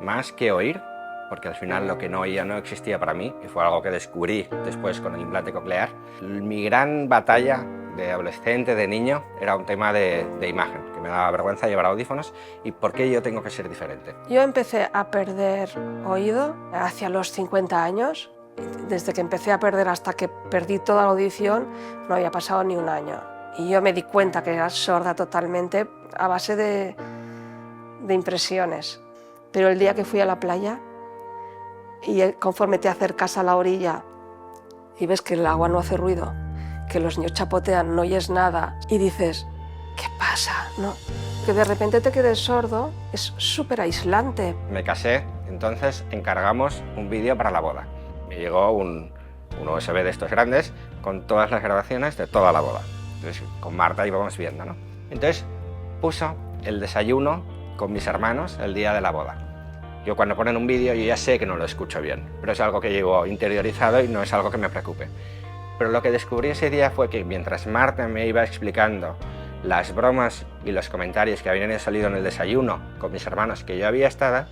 más que oír, porque al final lo que no oía no existía para mí, y fue algo que descubrí después con el implante coclear. Mi gran batalla de adolescente, de niño, era un tema de imagen, que me daba vergüenza llevar audífonos y por qué yo tengo que ser diferente. Yo empecé a perder oído hacia los 50 años. Desde que empecé a perder hasta que perdí toda la audición no había pasado ni un año. Y yo me di cuenta que era sorda totalmente a base de impresiones. Pero el día que fui a la playa y conforme te acercas a la orilla y ves que el agua no hace ruido, que los niños chapotean, no oyes nada y dices, ¿qué pasa? ¿No? Que de repente te quedes sordo es súper aislante. Me casé, entonces encargamos un vídeo para la boda. Me llegó un USB de estos grandes con todas las grabaciones de toda la boda. Entonces con Marta íbamos viendo, ¿no? Entonces puso el desayuno con mis hermanos el día de la boda. Yo cuando ponen un vídeo yo ya sé que no lo escucho bien, pero es algo que llevo interiorizado y no es algo que me preocupe. Pero lo que descubrí ese día fue que mientras Marta me iba explicando las bromas y los comentarios que habían salido en el desayuno con mis hermanos que yo había estado,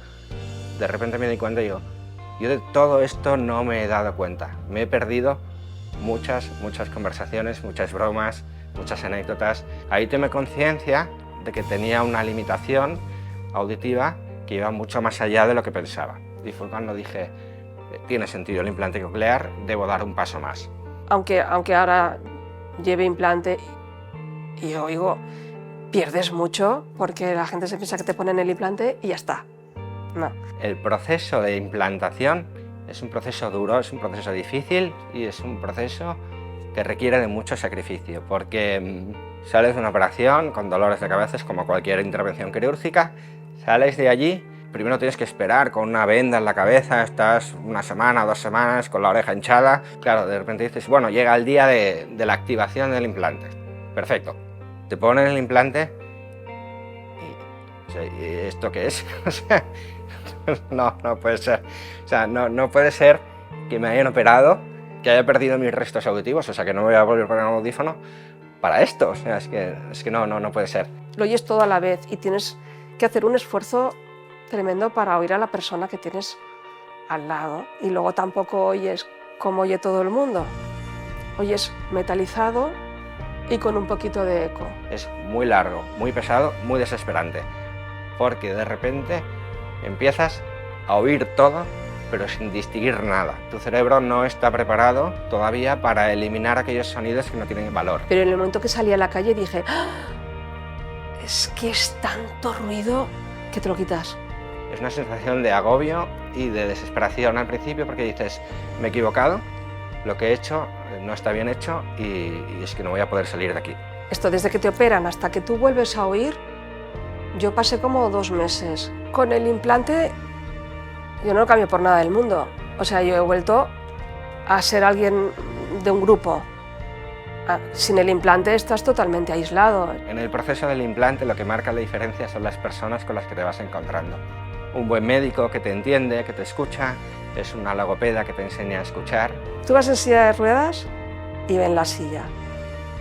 de repente me di cuenta y digo, yo de todo esto no me he dado cuenta. Me he perdido muchas conversaciones, muchas bromas, muchas anécdotas. Ahí tomé conciencia de que tenía una limitación auditiva que iba mucho más allá de lo que pensaba. Y fue cuando dije, tiene sentido el implante coclear, debo dar un paso más. Aunque ahora lleve implante y oigo, pierdes mucho porque la gente se piensa que te ponen el implante y ya está. No. El proceso de implantación es un proceso duro, es un proceso difícil y es un proceso que requiere de mucho sacrificio porque sales de una operación con dolores de cabeza, es como cualquier intervención quirúrgica, sales de allí, primero tienes que esperar con una venda en la cabeza, estás una semana o 2 semanas con la oreja hinchada, claro, de repente dices, bueno, llega el día de la activación del implante, perfecto, te ponen el implante y ¿esto qué es? O sea, no puede ser, o sea, no puede ser que me hayan operado, que haya perdido mis restos auditivos, o sea, que no me voy a volver a poner un audífono para esto, o sea, es que no puede ser. Lo oyes todo a la vez y tienes que hacer un esfuerzo tremendo para oír a la persona que tienes al lado y luego tampoco oyes como oye todo el mundo, oyes metalizado y con un poquito de eco. Es muy largo, muy pesado, muy desesperante, porque de repente empiezas a oír todo, pero sin distinguir nada. Tu cerebro no está preparado todavía para eliminar aquellos sonidos que no tienen valor. Pero en el momento que salí a la calle dije, ¡ah! Es que es tanto ruido que te lo quitas. Es una sensación de agobio y de desesperación al principio porque dices, me he equivocado, lo que he hecho no está bien hecho y es que no voy a poder salir de aquí. Esto desde que te operan hasta que tú vuelves a oír, yo pasé como 2 meses. Con el implante yo no lo cambio por nada del mundo. O sea, yo he vuelto a ser alguien de un grupo. Sin el implante estás totalmente aislado. En el proceso del implante lo que marca la diferencia son las personas con las que te vas encontrando. Un buen médico que te entiende, que te escucha, es una logopeda que te enseña a escuchar. Tú vas en silla de ruedas y ven la silla.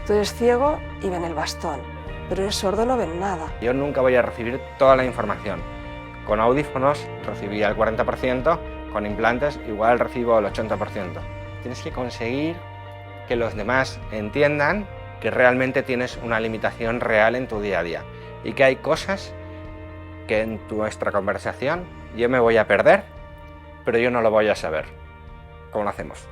Tú eres ciego y ven el bastón. Pero eres sordo, no ven nada. Yo nunca voy a recibir toda la información. Con audífonos recibía el 40%, con implantes igual recibo el 80%. Tienes que conseguir que los demás entiendan que realmente tienes una limitación real en tu día a día y que hay cosas que en nuestra conversación yo me voy a perder, pero yo no lo voy a saber. ¿Cómo lo hacemos?